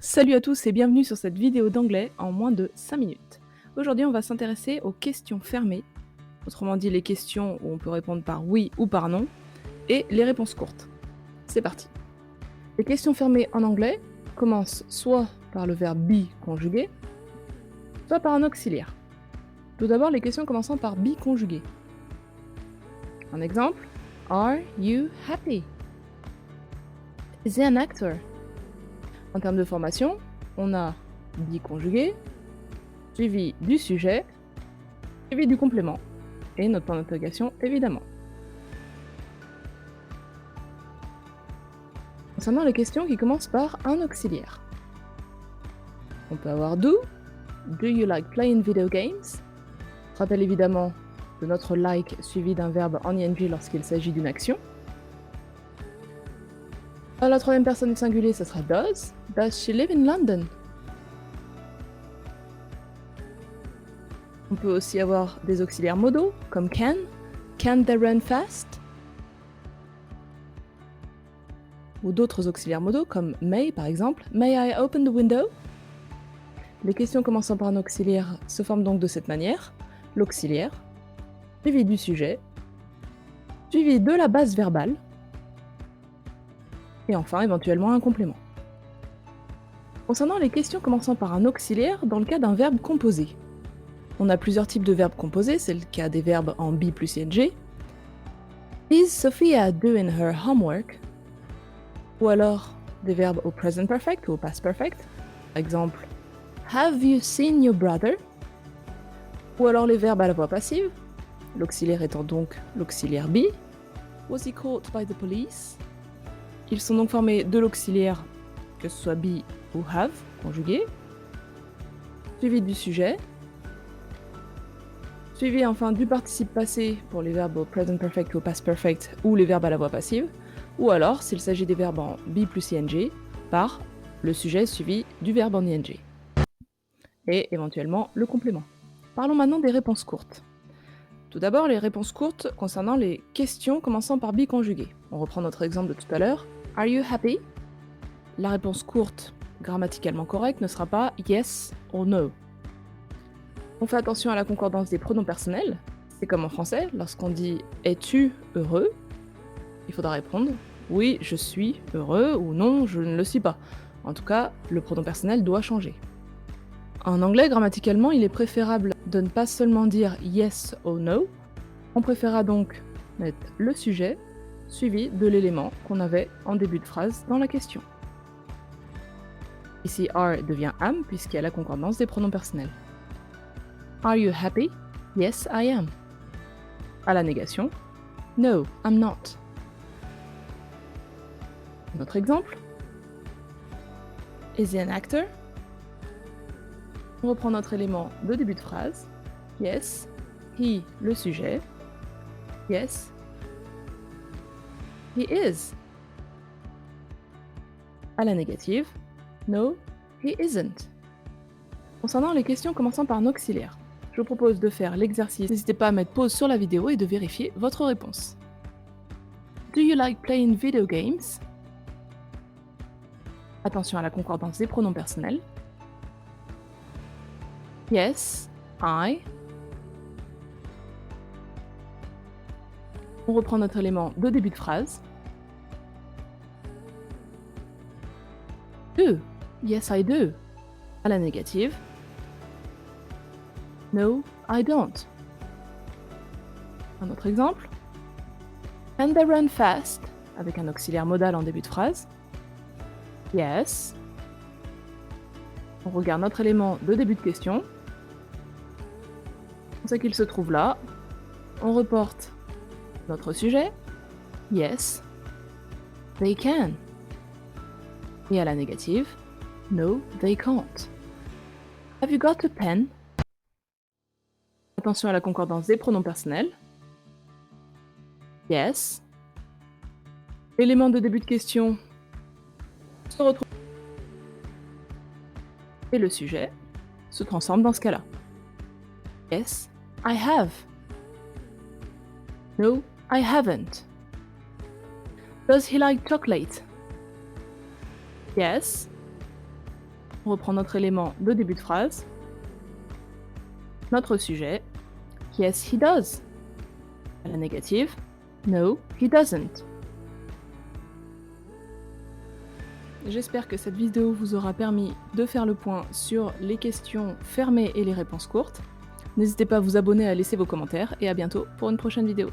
Salut à tous et bienvenue sur cette vidéo d'anglais en moins de 5 minutes. Aujourd'hui, on va s'intéresser aux questions fermées, autrement dit les questions où on peut répondre par oui ou par non, et les réponses courtes. C'est parti. Les questions fermées en anglais commencent soit par le verbe be conjugué, soit par un auxiliaire. Tout d'abord, les questions commençant par be conjugué. Un exemple, Are you happy? Is he an actor? En termes de formation, on a be conjugué, suivi du sujet, suivi du complément, et notre point d'interrogation évidemment. Concernant les questions qui commencent par un auxiliaire, on peut avoir do you like playing video games? On se rappelle évidemment de notre like suivi d'un verbe en ing lorsqu'il s'agit d'une action. À la troisième personne singulier, ce sera does she live in London? On peut aussi avoir des auxiliaires modaux, comme can they run fast? Ou d'autres auxiliaires modaux, comme may par exemple, may I open the window? Les questions commençant par un auxiliaire se forment donc de cette manière, l'auxiliaire, suivi du sujet, suivi de la base verbale, et enfin éventuellement un complément. Concernant les questions commençant par un auxiliaire dans le cas d'un verbe composé, on a plusieurs types de verbes composés, c'est le cas des verbes en be plus ing. Is Sophia doing her homework? Ou alors des verbes au present perfect ou au past perfect. Par exemple, Have you seen your brother? Ou alors les verbes à la voix passive, l'auxiliaire étant donc l'auxiliaire be. Was he caught by the police? Ils sont donc formés de l'auxiliaire, que ce soit be ou have, conjugué, suivi du sujet, suivi enfin du participe passé pour les verbes au present perfect ou au past perfect ou les verbes à la voix passive, ou alors, s'il s'agit des verbes en be plus ing, par le sujet suivi du verbe en ing. Et éventuellement le complément. Parlons maintenant des réponses courtes. Tout d'abord, les réponses courtes concernant les questions commençant par be conjugué. On reprend notre exemple de tout à l'heure. Are you happy? La réponse courte, grammaticalement correcte, ne sera pas yes or no. On fait attention à la concordance des pronoms personnels. C'est comme en français, lorsqu'on dit es-tu heureux? Il faudra répondre oui, je suis heureux ou non, je ne le suis pas. En tout cas, le pronom personnel doit changer. En anglais, grammaticalement, il est préférable de ne pas seulement dire yes or no. On préférera donc mettre le sujet suivi de l'élément qu'on avait en début de phrase dans la question. Ici, are devient am puisqu'il y a la concordance des pronoms personnels. Are you happy? Yes, I am. À la négation, no, I'm not. Notre exemple. Is he an actor? On reprend notre élément de début de phrase. Yes, he, le sujet. Yes, he is. À la négative, no, he isn't. Concernant les questions commençant par un auxiliaire, je vous propose de faire l'exercice. N'hésitez pas à mettre pause sur la vidéo et de vérifier votre réponse. Do you like playing video games? Attention à la concordance des pronoms personnels. Yes, I. On reprend notre élément de début de phrase. Do. Yes, I do. À la négative. No, I don't. Un autre exemple. Can they run fast? Avec un auxiliaire modal en début de phrase. Yes. On regarde notre élément de début de question. On sait qu'il se trouve là. On reporte notre sujet. Yes. They can. Et à la négative. No, they can't. Have you got a pen? Attention à la concordance des pronoms personnels. Yes. L'élément de début de question se retrouve et le sujet se transforme dans ce cas-là. Yes, I have. No, I haven't. Does he like chocolate? Yes. on reprend notre élément de début de phrase, notre sujet. Yes, he does. À la négative, no, he doesn't. J'espère que cette vidéo vous aura permis de faire le point sur les questions fermées et les réponses courtes. N'hésitez pas à vous abonner, à laisser vos commentaires et à bientôt pour une prochaine vidéo.